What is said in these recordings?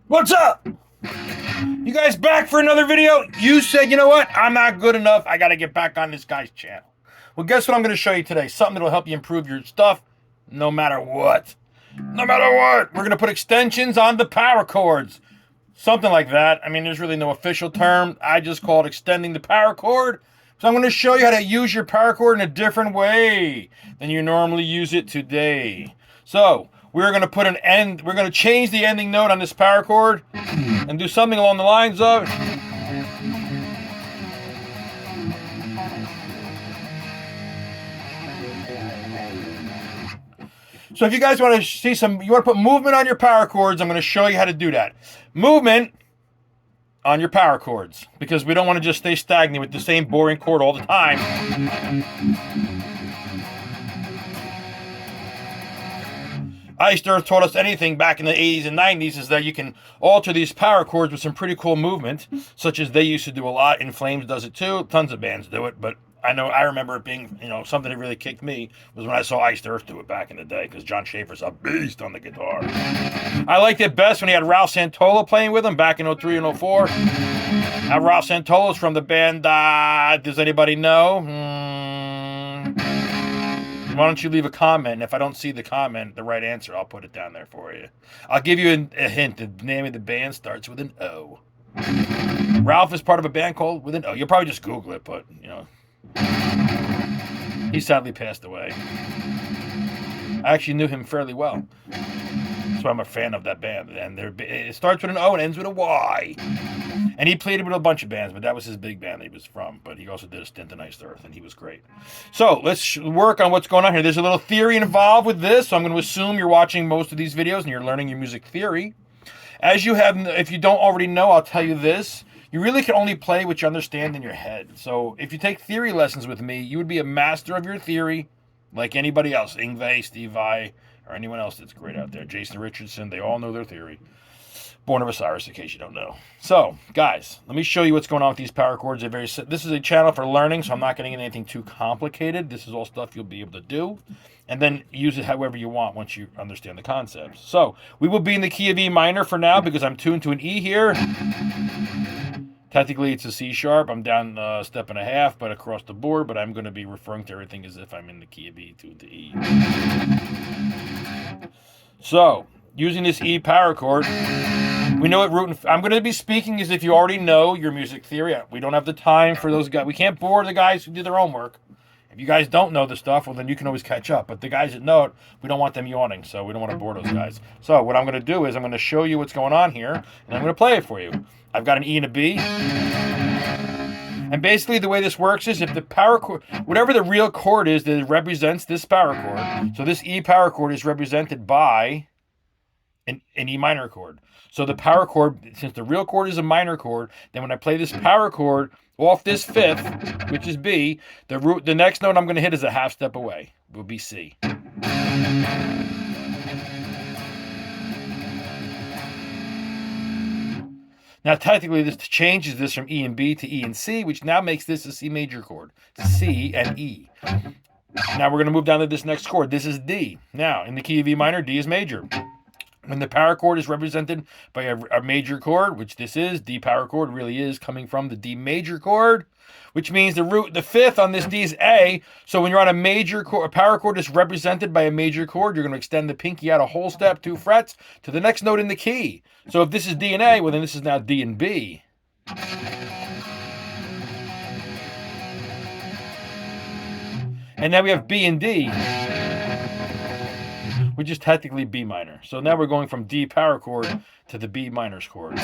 What's up? You guys back for another video? You said, you know what? I'm not good enough. I got to get back on this guy's channel. Well, guess what I'm going to show you today? Something that'll help you improve your stuff no matter what. No matter what. We're going to put extensions on the power chords. Something like that. I mean, there's really no official term. I just call it extending the power chord. So I'm going to show you how to use your power chord in a different way than you normally use it today. So we're going to put an end. We're going to change the ending note on this power chord and do something along the lines of. So if you guys want to see you want to put movement on your power chords, I'm going to show you how to do that. Movement on your power chords, because we don't want to just stay stagnant with the same boring chord all the time. Iced Earth taught us anything back in the 80s and 90s is that you can alter these power chords with some pretty cool movement, such as they used to do a lot. In Flames does it too. Tons of bands do it, but I remember it being, something that really kicked me was when I saw Iced Earth do it back in the day, because John Schaefer's a beast on the guitar. I liked it best when he had Ralph Santola playing with him back in 03 and 04. Now, Ralph Santola's from the band, does anybody know? Why don't you leave a comment, and if I don't see the comment, the right answer, I'll put it down there for you. I'll give you a hint. The name of the band starts with an O. Ralph is part of a band called with an O. You'll probably just Google it, but, he sadly passed away. I actually knew him fairly well. That's why I'm a fan of that band. And it starts with an O and ends with a Y. And he played with a bunch of bands, but that was his big band that he was from. But he also did a stint in Iced Earth, and he was great. So let's work on what's going on here. There's a little theory involved with this, so I'm going to assume you're watching most of these videos and you're learning your music theory. As you have, if you don't already know, I'll tell you this. You really can only play what you understand in your head. So if you take theory lessons with me, you would be a master of your theory like anybody else. Yngwie, Steve Vai, or anyone else that's great out there. Jason Richardson, they all know their theory. Born of Osiris, in case you don't know. So, guys, let me show you what's going on with these power chords. This is a channel for learning, so I'm not getting into anything too complicated. This is all stuff you'll be able to do, and then use it however you want once you understand the concepts. So, we will be in the key of E minor for now, because I'm tuned to an E here. Technically, it's a C sharp. I'm down a step and a half, but across the board. But I'm going to be referring to everything as if I'm in the key of E, tuned to E. So, using this E power chord, we know what I'm going to be speaking as if you already know your music theory. We don't have the time for those guys. We can't bore the guys who do their homework. If you guys don't know the stuff, well, then you can always catch up. But the guys that know it, we don't want them yawning, so we don't want to bore those guys. So what I'm going to do is I'm going to show you what's going on here, and I'm going to play it for you. I've got an E and a B. And basically the way this works is if the power chord, whatever the real chord is that represents this power chord, so this E power chord is represented by an E minor chord. So the power chord, since the real chord is a minor chord, then when I play this power chord off this fifth, which is B, the next note I'm going to hit is a half step away. Will be C. Now, technically, this changes this from E and B to E and C, which now makes this a C major chord. C and E. Now, we're going to move down to this next chord. This is D. Now, in the key of E minor, D is major. When the power chord is represented by a major chord, which this is, D power chord really is coming from the D major chord, which means the fifth on this D is A. So when you're on a major chord, a power chord is represented by a major chord, you're going to extend the pinky out a whole step, 2 frets, to the next note in the key. So if this is D and A, well then this is now D and B. And now we have B and D, which is technically B minor. So now we're going from D power chord to the B minor chord.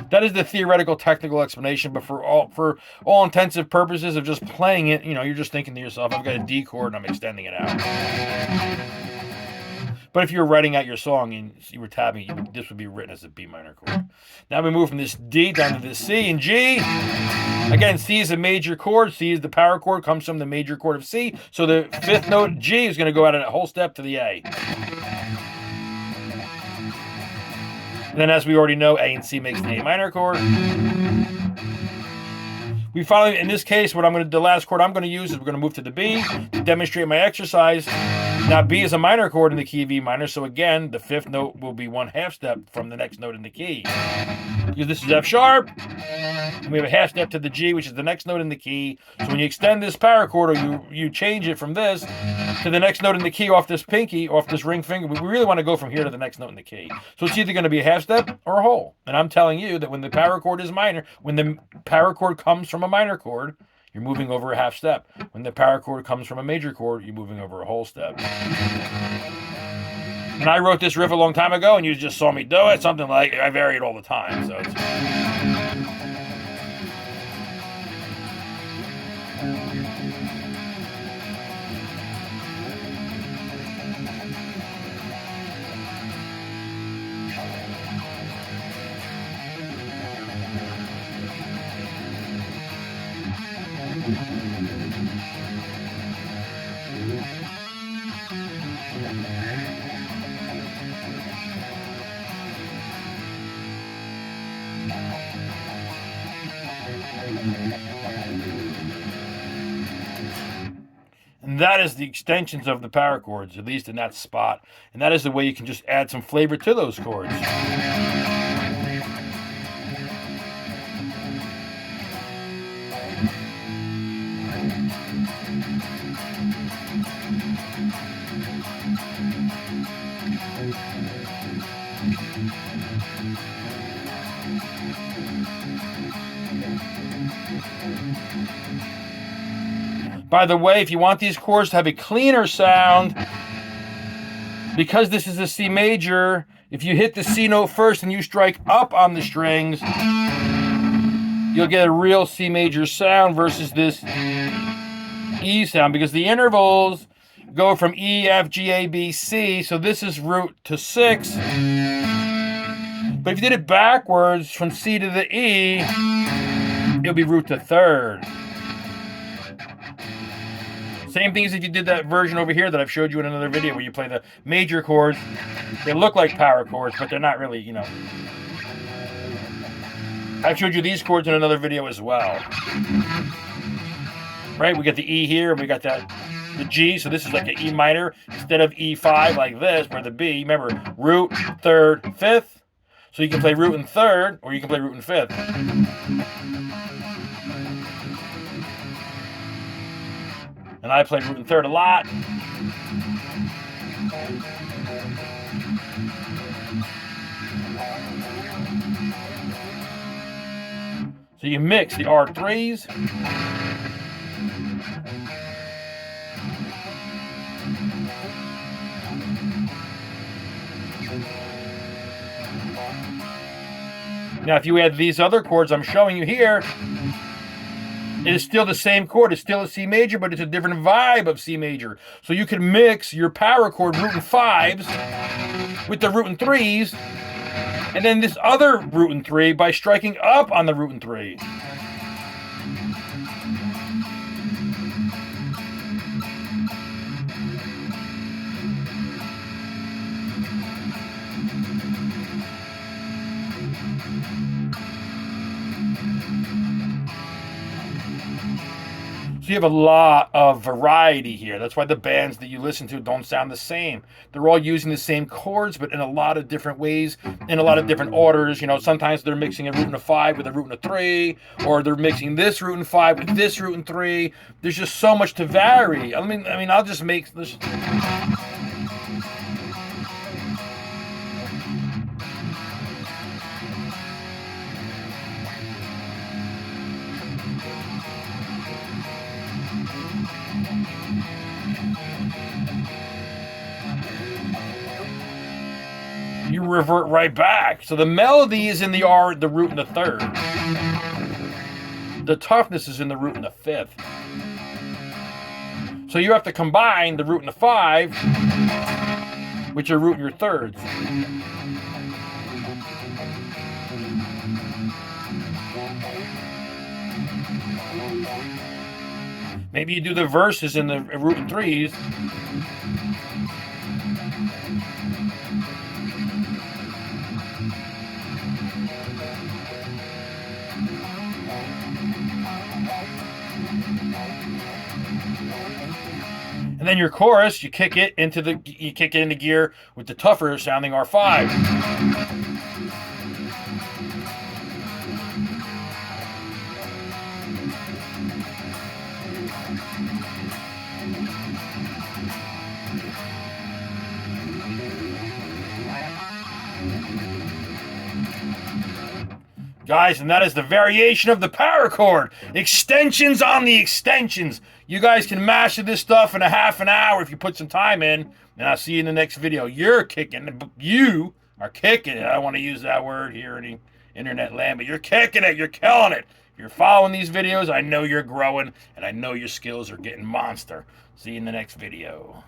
That is the theoretical technical explanation, but for all intensive purposes of just playing it, you know, you're just thinking to yourself, I've got a D chord and I'm extending it out. But if you're writing out your song and you were tabbing, this would be written as a B minor chord. Now we move from this D down to this C and G. Again, C is a major chord. C is the power chord, comes from the major chord of C. So the fifth note, G, is going to go out a whole step to the A. And then, as we already know, A and C makes the A minor chord. We finally, in this case, the last chord I'm going to use is we're going to move to the B to demonstrate my exercise. Now, B is a minor chord in the key of E minor, so again, the fifth note will be 1/2 step from the next note in the key. Because this is F sharp, and we have a half step to the G, which is the next note in the key. So when you extend this power chord, or you change it from this to the next note in the key off this pinky, off this ring finger, we really want to go from here to the next note in the key. So it's either going to be a half step or a whole. And I'm telling you that when the power chord is minor, when the power chord comes from a minor chord, you're moving over a half step. When the power chord comes from a major chord, you're moving over a whole step. And I wrote this riff a long time ago, and you just saw me do it. Something like, I vary it all the time. So it's... And that is the extensions of the power chords, at least in that spot. And that is the way you can just add some flavor to those chords. By the way, if you want these chords to have a cleaner sound, because this is a C major, if you hit the C note first and you strike up on the strings, you'll get a real C major sound versus this E sound, because the intervals go from E, F, G, A, B, C, so this is root to 6. But if you did it backwards from C to the E, it'll be root to 3rd. Same thing as if you did that version over here that I've showed you in another video where you play the major chords. They look like power chords, but they're not really, you know. I've showed you these chords in another video as well. Right? We got the E here, we got the G, so this is like an E minor instead of E5 like this, where the B, remember, root, 3rd, 5th. So you can play root in 3rd, or you can play root in 5th. And I play root in 3rd a lot. So you mix the R3s. Now, if you add these other chords I'm showing you here, it is still the same chord. It's still a C major, but it's a different vibe of C major. So you can mix your power chord root in 5s with the root in 3s, and then this other root in 3 by striking up on the root in 3. So you have a lot of variety here. That's why the bands that you listen to don't sound the same. They're all using the same chords, but in a lot of different ways, in a lot of different orders. You know, sometimes they're mixing a root in a 5 with a root in a 3, or they're mixing this root in 5 with this root in 3. There's just so much to vary. I mean, I'll just make this. you revert right back. So the melody is in the R, the root, and the third. The toughness is in the root and the fifth. So you have to combine the root and the 5 with your root and your thirds. Maybe you do the verses in the root and 3s. And then your chorus, you kick it into gear with the tougher sounding R5. Guys, and that is the variation of the power chord. Extensions on the extensions. You guys can master this stuff in a half an hour if you put some time in. And I'll see you in the next video. You are kicking it. I don't want to use that word here in the internet land, but you're kicking it. You're killing it. If you're following these videos, I know you're growing, and I know your skills are getting monster. See you in the next video.